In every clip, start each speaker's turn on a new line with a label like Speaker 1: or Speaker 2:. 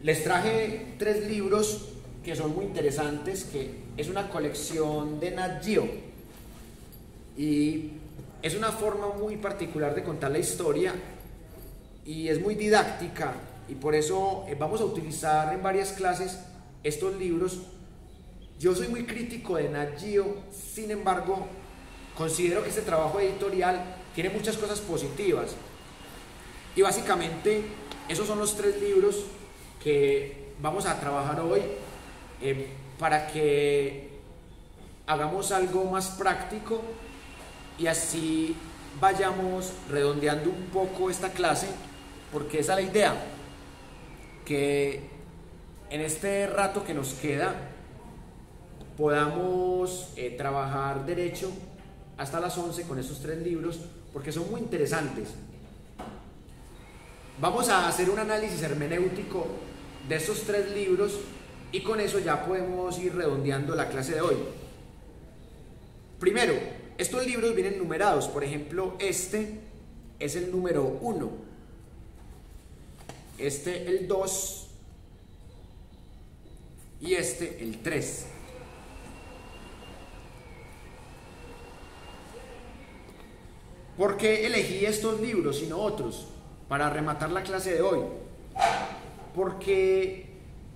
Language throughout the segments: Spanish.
Speaker 1: Les traje 3 libros que son muy interesantes, que es una colección de Nat Geo y es una forma muy particular de contar la historia y es muy didáctica, y por eso vamos a utilizar en varias clases estos libros. Yo soy muy crítico de Nat Geo, sin embargo considero que este trabajo editorial tiene muchas cosas positivas, y básicamente esos son los 3 libros que vamos a trabajar hoy para que hagamos algo más práctico y así vayamos redondeando un poco esta clase, porque esa es la idea, que en este rato que nos queda podamos trabajar derecho hasta las 11 con esos 3 libros, porque son muy interesantes. Vamos a hacer un análisis hermenéutico de esos 3 libros y con eso ya podemos ir redondeando la clase de hoy. Primero, estos libros vienen numerados. Por ejemplo, este es el número 1, este el 2 y este el 3. ¿Por qué elegí estos libros y no otros para rematar la clase de hoy? Porque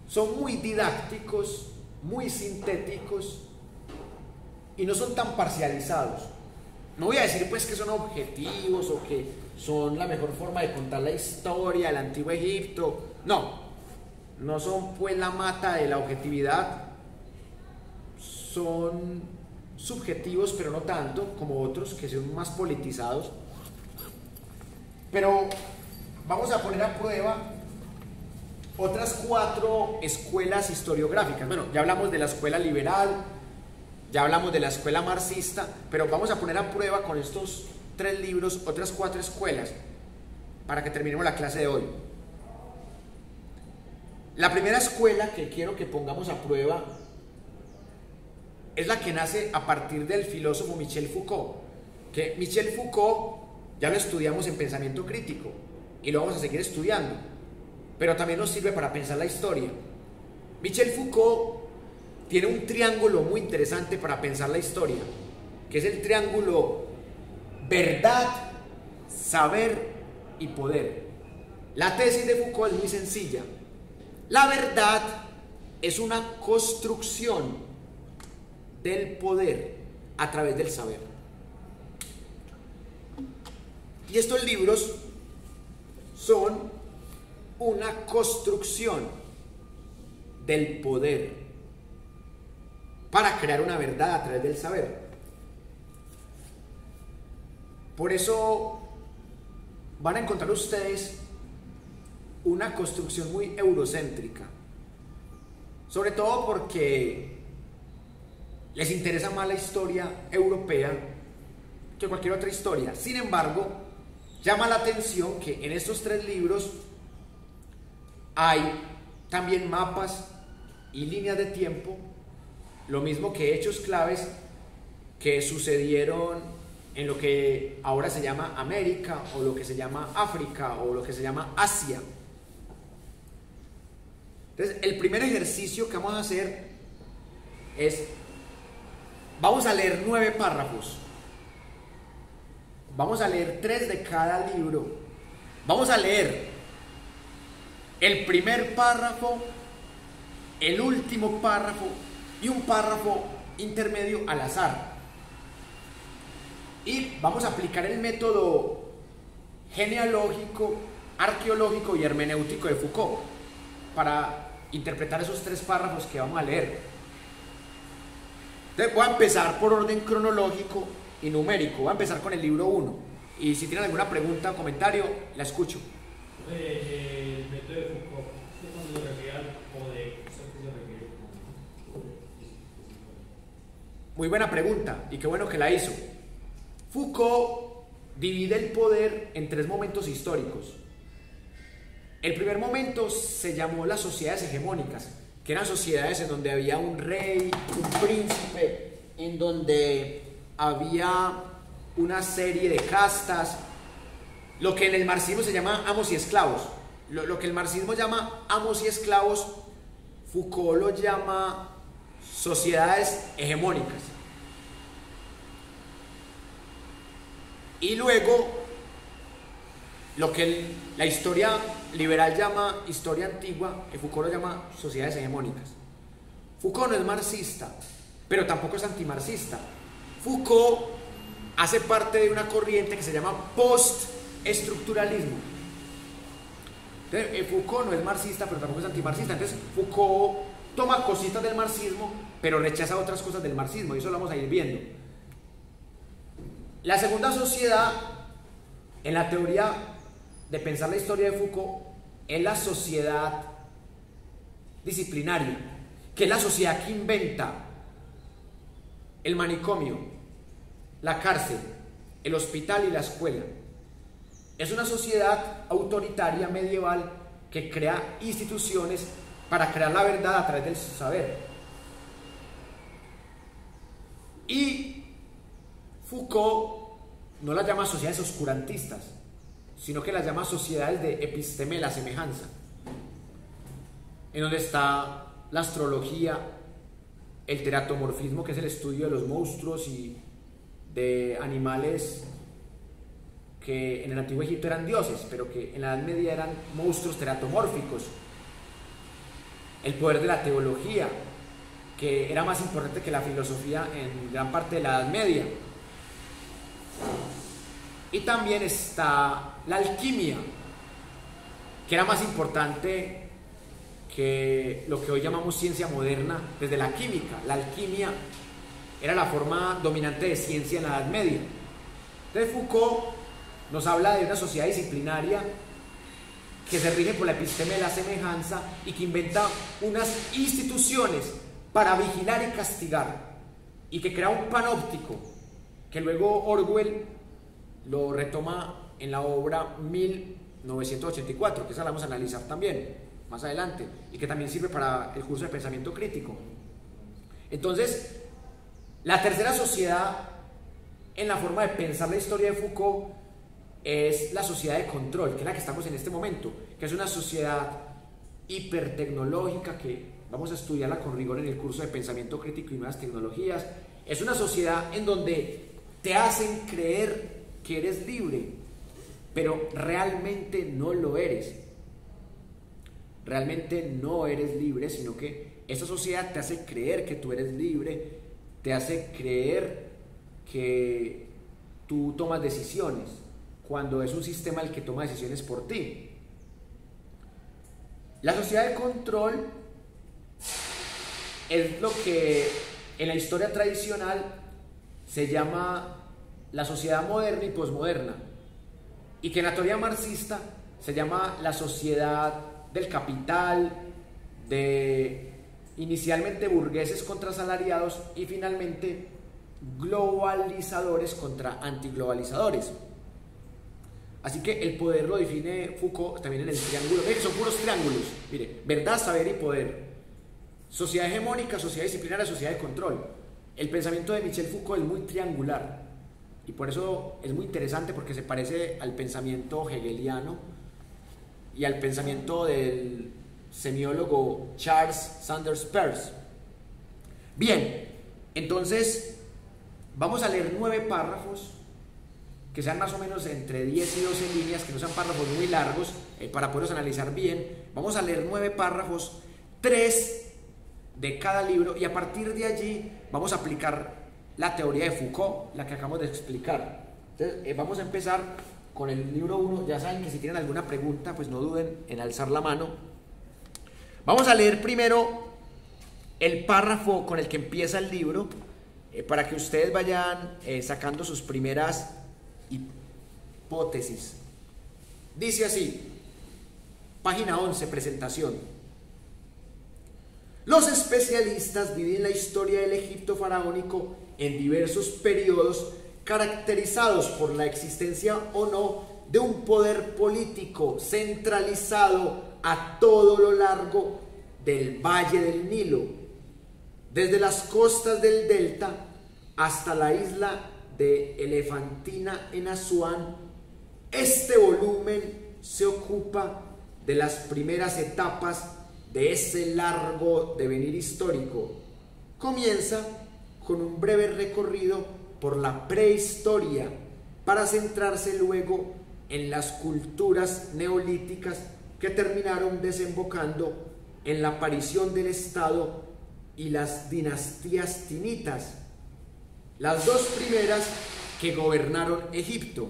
Speaker 1: son muy didácticos, muy sintéticos y no son tan parcializados. No voy a decir pues que son objetivos o que son la mejor forma de contar la historia del Antiguo Egipto. No son pues la mata de la objetividad. Son subjetivos, pero no tanto como otros que son más politizados. Pero vamos a poner a prueba otras 4 escuelas historiográficas. Bueno, ya hablamos de la escuela liberal, ya hablamos de la escuela marxista, pero vamos a poner a prueba con estos 3 libros otras 4 escuelas para que terminemos la clase de hoy. La primera escuela que quiero que pongamos a prueba es la que nace a partir del filósofo Michel Foucault, que Michel Foucault ya lo estudiamos en pensamiento crítico y lo vamos a seguir estudiando, pero también nos sirve para pensar la historia. Michel Foucault tiene un triángulo muy interesante para pensar la historia, que es el triángulo verdad, saber y poder. La tesis de Foucault es muy sencilla. La verdad es una construcción del poder a través del saber. Y estos libros son una construcción del poder para crear una verdad a través del saber. Por eso van a encontrar ustedes una construcción muy eurocéntrica, sobre todo porque les interesa más la historia europea que cualquier otra historia. Sin embargo, llama la atención que en estos 3 libros hay también mapas y líneas de tiempo, lo mismo que hechos claves que sucedieron en lo que ahora se llama América, o lo que se llama África, o lo que se llama Asia. Entonces, el primer ejercicio que vamos a hacer es, vamos a leer 9 párrafos. Vamos a leer 3 de cada libro. Vamos a leer el primer párrafo, el último párrafo y un párrafo intermedio al azar. Y vamos a aplicar el método genealógico, arqueológico y hermenéutico de Foucault para interpretar esos 3 párrafos que vamos a leer. Entonces voy a empezar por orden cronológico y numérico. Voy a empezar con el libro 1. Y si tienen alguna pregunta o comentario, la escucho.
Speaker 2: El método de Foucault, ¿cuándo se refiere al poder?
Speaker 1: Muy buena pregunta, y qué bueno que la hizo. Foucault divide el poder en 3 momentos históricos. El primer momento se llamó las sociedades hegemónicas, que eran sociedades en donde había un rey, un príncipe, en donde había una serie de castas, lo que en el marxismo se llama amos y esclavos. lo que el marxismo llama amos y esclavos, Foucault lo llama sociedades hegemónicas. Y luego, lo que la historia liberal llama historia antigua, Foucault lo llama sociedades hegemónicas. Foucault no es marxista, pero tampoco es antimarxista. Foucault hace parte de una corriente que se llama postestructuralismo. Entonces, Foucault no es marxista, pero tampoco es antimarxista. Entonces, Foucault toma cositas del marxismo, pero rechaza otras cosas del marxismo, y eso lo vamos a ir viendo. La segunda sociedad, en la teoría de pensar la historia de Foucault, es la sociedad disciplinaria, que es la sociedad que inventa el manicomio, la cárcel, el hospital y la escuela. Es una sociedad autoritaria medieval que crea instituciones para crear la verdad a través del saber. Y Foucault no las llama sociedades oscurantistas, sino que las llama sociedades de episteme, la semejanza, en donde está la astrología, el teratomorfismo, que es el estudio de los monstruos y de animales que en el antiguo Egipto eran dioses, pero que en la Edad Media eran monstruos teratomórficos. El poder de la teología, que era más importante que la filosofía en gran parte de la Edad Media. Y también está la alquimia, que era más importante que lo que hoy llamamos ciencia moderna desde la química. La alquimia era la forma dominante de ciencia en la Edad Media. Entonces Foucault nos habla de una sociedad disciplinaria que se rige por la episteme de la semejanza y que inventa unas instituciones para vigilar y castigar, y que crea un panóptico que luego Orwell lo retoma en la obra 1984, que esa la vamos a analizar también más adelante, y que también sirve para el curso de pensamiento crítico. Entonces, la tercera sociedad en la forma de pensar la historia de Foucault es la sociedad de control, que es la que estamos en este momento, que es una sociedad hipertecnológica que vamos a estudiarla con rigor en el curso de pensamiento crítico y nuevas tecnologías. Es una sociedad en donde te hacen creer que eres libre, pero realmente no lo eres. Realmente no eres libre, sino que esa sociedad te hace creer que tú eres libre, te hace creer que tú tomas decisiones, cuando es un sistema el que toma decisiones por ti. La sociedad de control es lo que en la historia tradicional se llama la sociedad moderna y posmoderna, y que en la teoría marxista se llama la sociedad del capital, de inicialmente burgueses contra asalariados y finalmente globalizadores contra antiglobalizadores. Así que el poder lo define Foucault también en el triángulo. Son puros triángulos. Mire, verdad, saber y poder. Sociedad hegemónica, sociedad disciplinaria, sociedad de control. El pensamiento de Michel Foucault es muy triangular, y por eso es muy interesante, porque se parece al pensamiento hegeliano y al pensamiento del semiólogo Charles Sanders Peirce. Bien, entonces vamos a leer 9 párrafos que sean más o menos entre 10 y 12 líneas, que no sean párrafos muy largos, para poderlos analizar bien. Vamos a leer 9 párrafos, 3 de cada libro, y a partir de allí vamos a aplicar la teoría de Foucault, la que acabamos de explicar. Entonces, vamos a empezar con el libro 1. Ya saben que si tienen alguna pregunta, pues no duden en alzar la mano. Vamos a leer primero el párrafo con el que empieza el libro, para que ustedes vayan sacando sus primeras hipótesis. Dice así, página 11, presentación. Los especialistas dividen la historia del Egipto faraónico en diversos periodos caracterizados por la existencia o no de un poder político centralizado a todo lo largo del Valle del Nilo, desde las costas del delta hasta la isla de Elefantina en Asuán. Este volumen se ocupa de las primeras etapas de ese largo devenir histórico. Comienza con un breve recorrido por la prehistoria para centrarse luego en las culturas neolíticas que terminaron desembocando en la aparición del Estado y las dinastías tinitas, las dos primeras que gobernaron Egipto.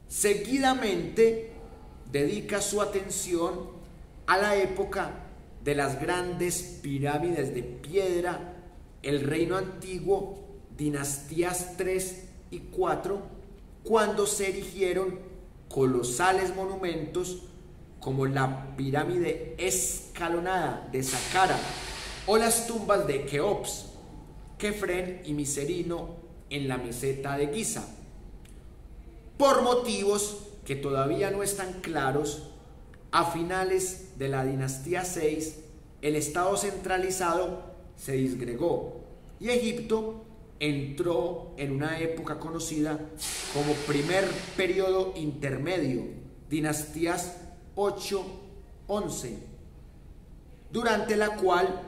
Speaker 1: Seguidamente dedica su atención a la época de las grandes pirámides de piedra, el reino antiguo, dinastías 3 y 4, cuando se erigieron colosales monumentos como la pirámide escalonada de Saqqara o las tumbas de Keops, Kefren y Micerino en la meseta de Giza. Por motivos que todavía no están claros, a finales de la dinastía 6, el Estado centralizado se disgregó y Egipto entró en una época conocida como primer periodo intermedio, dinastías 8-11, durante la cual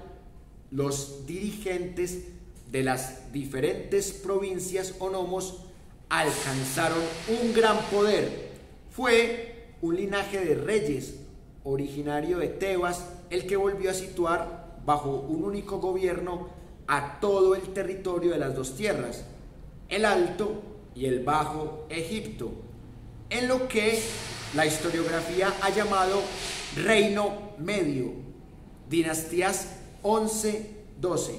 Speaker 1: los dirigentes de las diferentes provincias o nomos alcanzaron un gran poder. Fue un linaje de reyes originario de Tebas el que volvió a situar bajo un único gobierno a todo el territorio de las dos tierras, el Alto y el Bajo Egipto, en lo que la historiografía ha llamado Reino Medio, dinastías 11-12,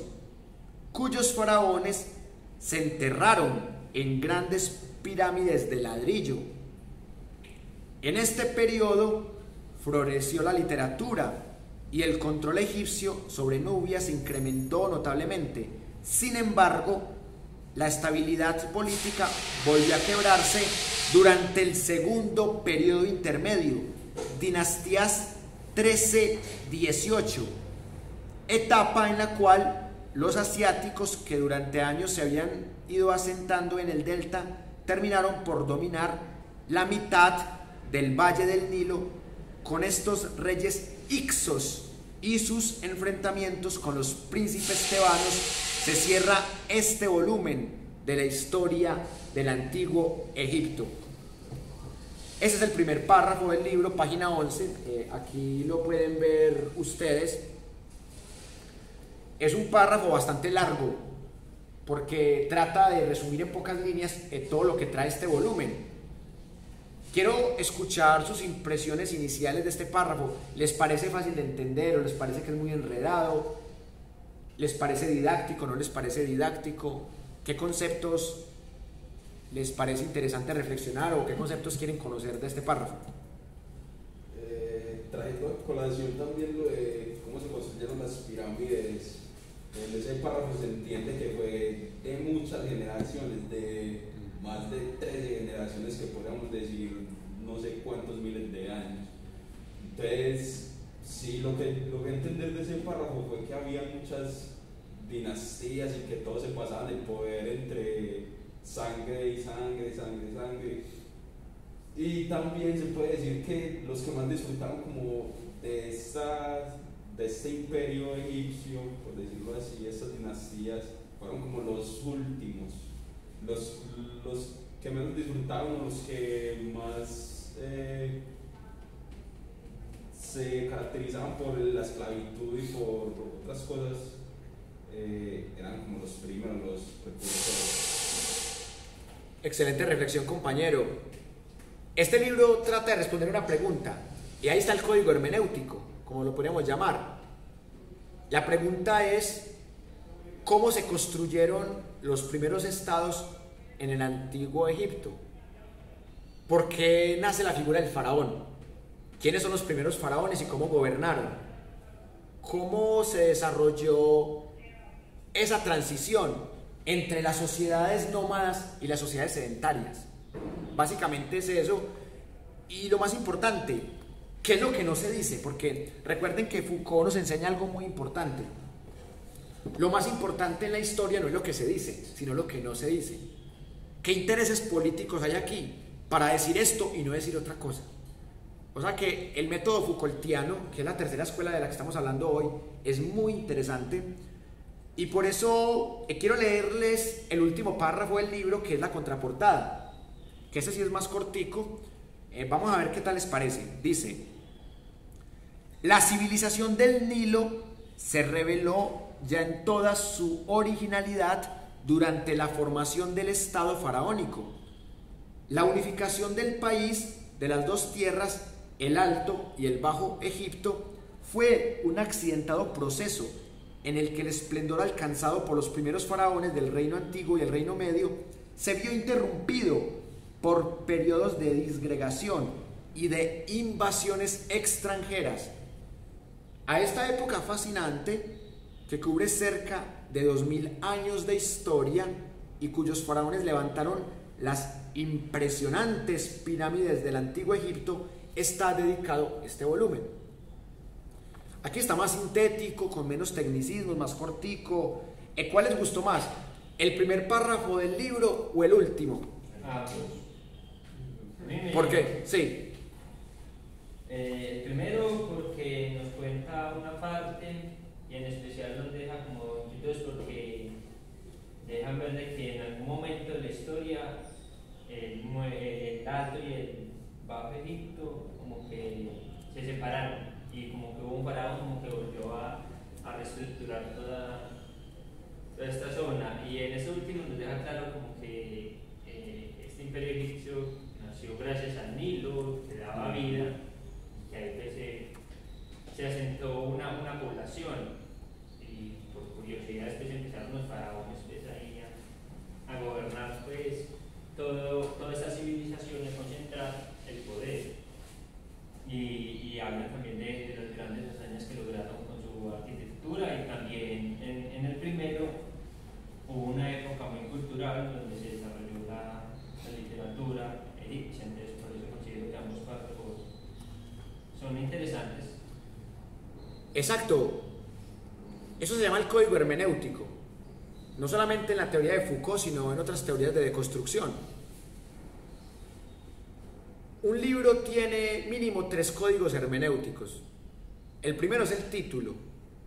Speaker 1: cuyos faraones se enterraron en grandes pirámides de ladrillo. En este periodo floreció la literatura y el control egipcio sobre Nubia se incrementó notablemente. Sin embargo, la estabilidad política volvió a quebrarse durante el segundo periodo intermedio, dinastías 13-18, etapa en la cual los asiáticos que durante años se habían ido asentando en el delta terminaron por dominar la mitad del valle del Nilo con estos reyes Ixos y sus enfrentamientos con los príncipes tebanos. Se cierra este volumen de la historia del antiguo Egipto. Ese es el primer párrafo del libro, página 11. Aquí lo pueden ver ustedes. Es un párrafo bastante largo porque trata de resumir en pocas líneas todo lo que trae este volumen. Quiero escuchar sus impresiones iniciales de este párrafo. ¿Les parece fácil de entender o les parece que es muy enredado? ¿Les parece didáctico o no les parece didáctico? ¿Qué conceptos les parece interesante reflexionar o qué conceptos quieren conocer de este párrafo?
Speaker 3: Trayendo a colación también lo de cómo se construyeron las pirámides, en ese párrafo se entiende que fue de muchas generaciones, de más de 13 generaciones que podríamos decir no sé cuántos miles de años. Entonces, sí, lo que entender de ese párrafo fue que había muchas dinastías y que todos se pasaban el poder entre sangre y sangre. Y también se puede decir que los que más disfrutaron como de este imperio egipcio, por decirlo así, estas dinastías, fueron como los últimos, los que menos disfrutaron, los que más se caracterizaban por la esclavitud y por otras cosas, eran como los primeros, los precursores.
Speaker 1: Excelente reflexión, compañero. Este libro trata de responder una pregunta, y ahí está el código hermenéutico, como lo podríamos llamar. La pregunta es: ¿cómo se construyeron los primeros estados en el antiguo Egipto? ¿Por qué nace la figura del faraón? ¿Quiénes son los primeros faraones y cómo gobernaron? ¿Cómo se desarrolló esa transición entre las sociedades nómadas y las sociedades sedentarias? Básicamente es eso. Y lo más importante, ¿qué es lo que no se dice? Porque recuerden que Foucault nos enseña algo muy importante. Lo más importante en la historia no es lo que se dice, sino lo que no se dice. ¿Qué intereses políticos hay aquí para decir esto y no decir otra cosa? O sea que el método Foucaultiano, que es la tercera escuela de la que estamos hablando hoy, es muy interesante. Y por eso quiero leerles el último párrafo del libro, que es la contraportada, que ese sí es más cortico. Vamos a ver qué tal les parece. Dice: la civilización del Nilo se reveló ya en toda su originalidad durante la formación del Estado faraónico. La unificación del país, de las dos tierras, el Alto y el Bajo Egipto, fue un accidentado proceso en el que el esplendor alcanzado por los primeros faraones del Reino Antiguo y el Reino Medio se vio interrumpido por periodos de disgregación y de invasiones extranjeras. A esta época fascinante, que cubre cerca de 2000 años de historia y cuyos faraones levantaron las impresionantes pirámides del Antiguo Egipto, está dedicado este volumen. Aquí está más sintético, con menos tecnicismos, más cortico. ¿Cuál les gustó más? ¿El primer párrafo del libro o el último? ¿Por qué? Sí.
Speaker 4: El primero porque nos cuenta una parte y en especial nos deja como inquietos porque dejan ver de que en algún momento de la historia el Alto y el Bajo Egipto como que se separaron y como que hubo un faraón como que volvió a reestructurar toda esta zona, y en ese último nos deja claro como que este imperio egipcio nació gracias al Nilo, que daba vida, que ahí pues, se asentó una población, y por curiosidad después empezaron los faraones pues, ahí a gobernar pues toda esta civilización, a concentrar el poder. Y hablan también de las grandes hazañas que lograron con su arquitectura, y también en el primero hubo una época muy cultural donde se desarrolló la literatura egipcia. Entonces por eso considero que ambos párrafos son interesantes.
Speaker 1: Exacto, eso se llama el código hermenéutico, no solamente en la teoría de Foucault, sino en otras teorías de deconstrucción. Un libro tiene mínimo 3 códigos hermenéuticos. El primero es el título,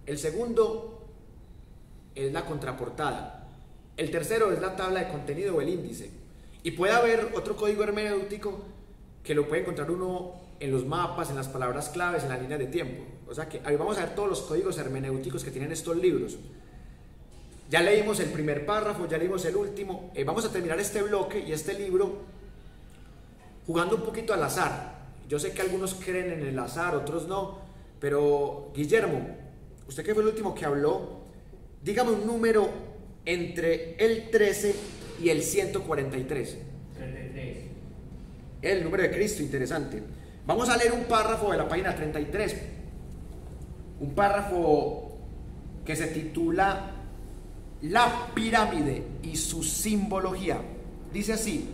Speaker 1: el segundo es la contraportada, el tercero es la tabla de contenido o el índice. Y puede haber otro código hermenéutico que lo puede encontrar uno en los mapas, en las palabras claves, en las líneas de tiempo. O sea que ahí vamos a ver todos los códigos hermenéuticos que tienen estos libros. Ya leímos el primer párrafo, ya leímos el último. Vamos a terminar este bloque y este libro jugando un poquito al azar. Yo sé que algunos creen en el azar, otros no, pero Guillermo, usted que fue el último que habló, dígame un número entre el 13 y el 143.
Speaker 4: 33.
Speaker 1: El número de Cristo, interesante. Vamos a leer un párrafo de la página 33, un párrafo que se titula La pirámide y su simbología. Dice así: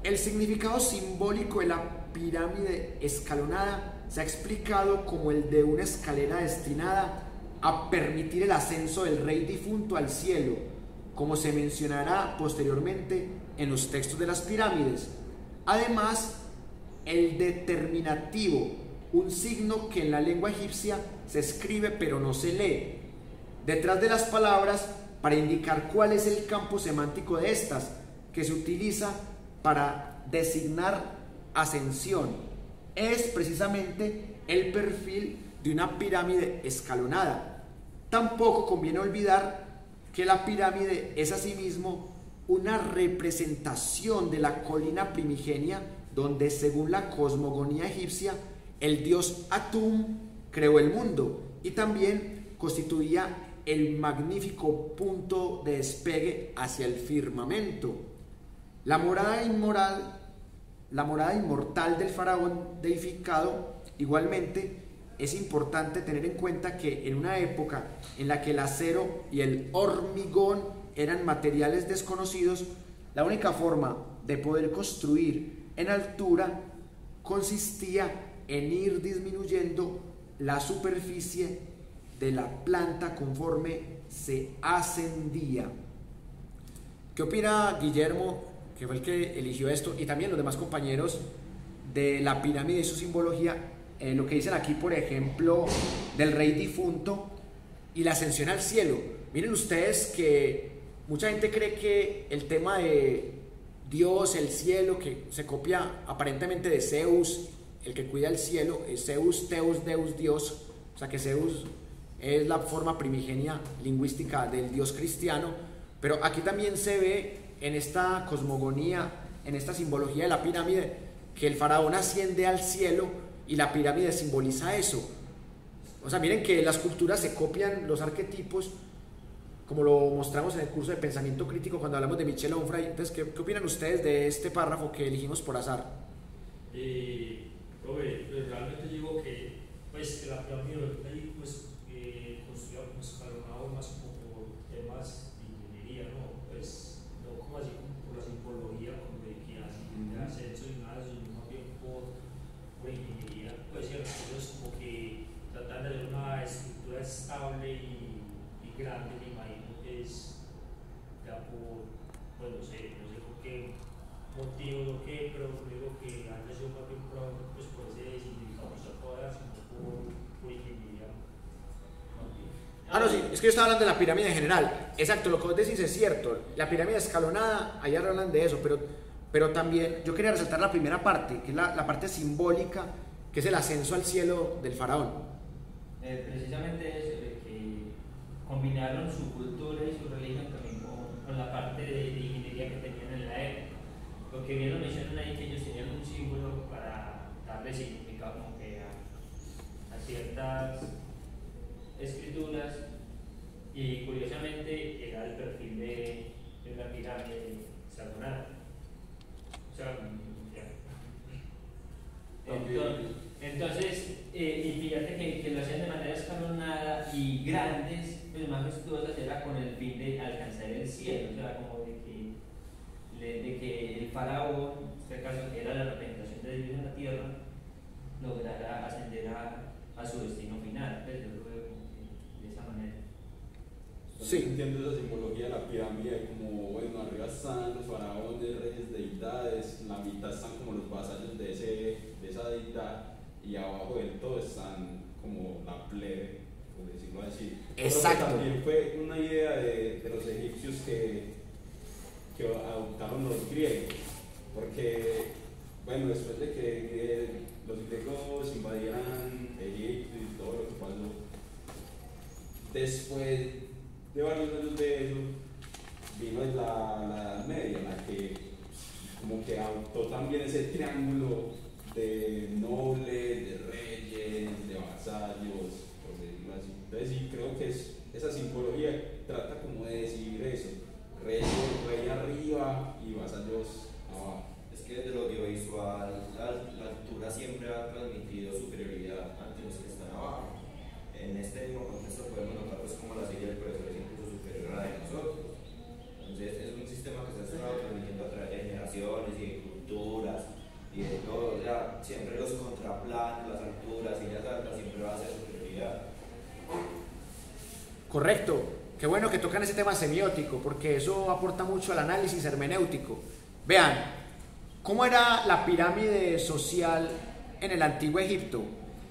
Speaker 1: el significado simbólico de la pirámide escalonada se ha explicado como el de una escalera destinada a permitir el ascenso del rey difunto al cielo, como se mencionará posteriormente en los textos de las pirámides. Además, el determinativo, un signo que en la lengua egipcia se escribe pero no se lee, detrás de las palabras para indicar cuál es el campo semántico de estas, que se utiliza para designar ascensión, es precisamente el perfil de una pirámide escalonada. Tampoco conviene olvidar que la pirámide es asimismo una representación de la colina primigenia donde, según la cosmogonía egipcia, el dios Atum creó el mundo y también constituía el magnífico punto de despegue hacia el firmamento. La morada inmortal del faraón deificado. Igualmente, es importante tener en cuenta que en una época en la que el acero y el hormigón eran materiales desconocidos, la única forma de poder construir en altura consistía en ir disminuyendo la superficie de la planta conforme se ascendía. ¿Qué opina Guillermo, que fue el que eligió esto, y también los demás compañeros, de la pirámide y su simbología, lo que dicen aquí, por ejemplo, del rey difunto y la ascensión al cielo. Miren ustedes que mucha gente cree que el tema de Dios, el cielo, que se copia aparentemente de Zeus, el que cuida el cielo, es Zeus, Teus, Deus, Dios, o sea que Zeus es la forma primigenia lingüística del Dios cristiano, pero aquí también se ve en esta cosmogonía, en esta simbología de la pirámide, que el faraón asciende al cielo y la pirámide simboliza eso. O sea, miren que las culturas se copian los arquetipos, como lo mostramos en el curso de pensamiento crítico cuando hablamos de Michel Onfray. Entonces, ¿qué opinan ustedes de este párrafo que elegimos por azar?
Speaker 2: Profe, pues realmente digo que, pues, que la pirámide ahí, pues, construida como escalonado más como por temas de ingeniería, ¿no? Pues, no como así como por la simbología, como de que así de ascenso y nada, sino más bien por ingeniería. Pues, cierto, entonces como que tratan de hacer una estructura estable y grande, me imagino que es ya por, pues no sé por qué motivo o qué, pero digo que han sido más bien pues por ese significado todavía, sino por ingeniería.
Speaker 1: No, sí, es que yo estaba hablando de la pirámide en general. Exacto, lo que vos decís es cierto. La pirámide escalonada, allá hablan de eso, pero también yo quería resaltar la primera parte, que es la parte simbólica, que es el ascenso al cielo del faraón.
Speaker 4: Precisamente eso, de que combinaron su cultura y su religión también con la parte de ingeniería que tenían en la época. Porque bien lo mencionan ahí que ellos tenían un símbolo para darle significado como que a ciertas escrituras, y curiosamente era el perfil de la pirámide escalonada. O sea, entonces, y fíjate que lo hacían de manera escalonada y grandes, pues majestuosas, era con el fin de alcanzar el cielo, o sea, como de que el faraón, en este caso que era la representación de Dios en la tierra, lograra ascender a su destino final. Pues yo lo veo de esa manera.
Speaker 3: Sí. Entiendo esa simbología de la pirámide como, bueno, arriba están los faraones, reyes, deidades, en la mitad están como los vasallos de esa deidad, y abajo del todo están como la plebe, por decirlo así.
Speaker 1: Exacto.
Speaker 3: Pero también fue una idea de los egipcios que adoptaron los griegos, porque, bueno, después de que los griegos invadieran Egipto y todo lo que pasó, después de varios años de eso, vino la Edad Media, en la que como que adoptó también ese triángulo de nobles, de reyes, de vasallos, por decirlo así. Entonces sí, creo que esa simbología trata como de decidir eso, rey arriba y vasallos abajo.
Speaker 5: Es que desde lo audiovisual la altura siempre ha transmitido superioridad ante los que están abajo. En este mismo contexto podemos notar pues como la silla del profesor es incluso superior a la de nosotros. Entonces es un sistema que se ha estado transmitiendo a través de generaciones y de culturas y de todo. O sea, siempre los contraplanos, las alturas, sillas altas, siempre va a ser superioridad.
Speaker 1: Correcto. Qué bueno que tocan ese tema semiótico, porque eso aporta mucho al análisis hermenéutico. Vean, ¿cómo era la pirámide social en el antiguo Egipto?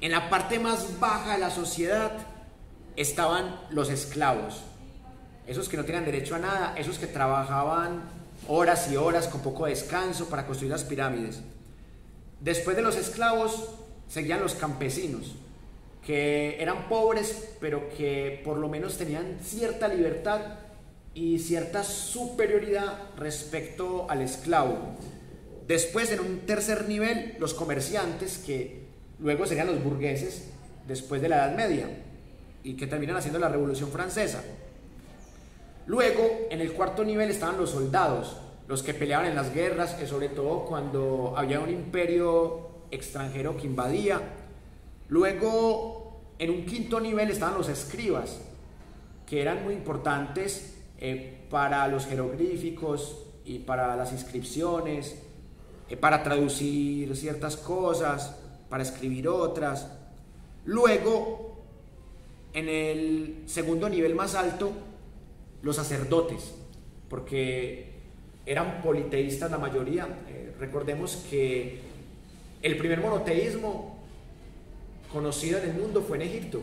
Speaker 1: En la parte más baja de la sociedad estaban los esclavos, esos que no tenían derecho a nada, esos que trabajaban horas y horas con poco descanso para construir las pirámides. Después de los esclavos seguían los campesinos, que eran pobres, pero que por lo menos tenían cierta libertad y cierta superioridad respecto al esclavo. Después, en un tercer nivel, los comerciantes, que luego serían los burgueses, después de la Edad Media, y que terminan haciendo la Revolución Francesa. Luego, en el cuarto nivel estaban los soldados, los que peleaban en las guerras, sobre todo cuando había un imperio extranjero que invadía. Luego, en un quinto nivel estaban los escribas, que eran muy importantes para los jeroglíficos y para las inscripciones, para traducir ciertas cosas, para escribir otras. Luego, en el segundo nivel más alto, los sacerdotes, porque eran politeístas la mayoría. Recordemos que El primer monoteísmo conocido en el mundo fue en Egipto.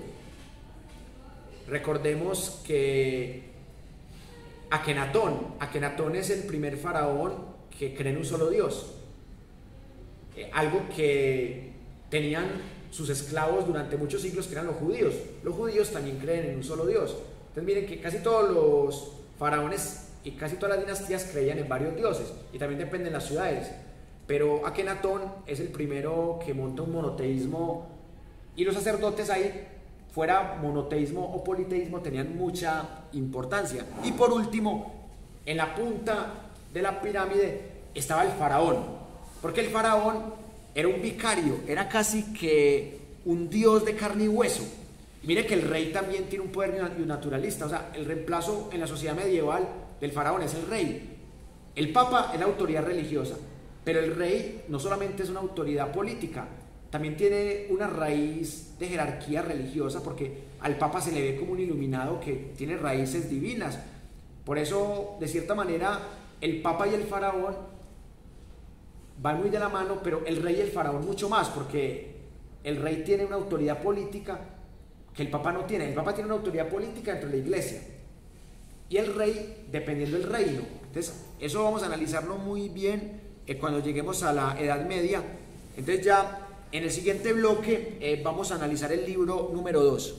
Speaker 1: Recordemos que Akenatón es el primer faraón que cree en un solo Dios, algo que tenían sus esclavos durante muchos siglos, que eran los judíos. Los judíos también creen en un solo Dios. Entonces miren que casi todos los faraones y casi todas las dinastías creían en varios dioses, y también dependen las ciudades. Pero Akenatón es el primero que monta un monoteísmo, y los sacerdotes ahí, fuera monoteísmo o politeísmo, tenían mucha importancia. Y por último, en la punta de la pirámide estaba el faraón, porque el faraón era un vicario, era casi que un dios de carne y hueso. Y mire que el rey también tiene un poder naturalista, o sea, el reemplazo en la sociedad medieval del faraón es el rey. El papa es la autoridad religiosa, pero el rey no solamente es una autoridad política, también tiene una raíz de jerarquía religiosa, porque al papa se le ve como un iluminado que tiene raíces divinas. Por eso, de cierta manera, el papa y el faraón van muy de la mano, pero el rey y el faraón mucho más, porque el rey tiene una autoridad política que el papa no tiene. El papa tiene una autoridad política dentro de la iglesia, y el rey dependiendo del reino. Entonces, eso vamos a analizarlo muy bien cuando lleguemos a la Edad Media. Entonces ya en el siguiente bloque vamos a analizar el libro número 2.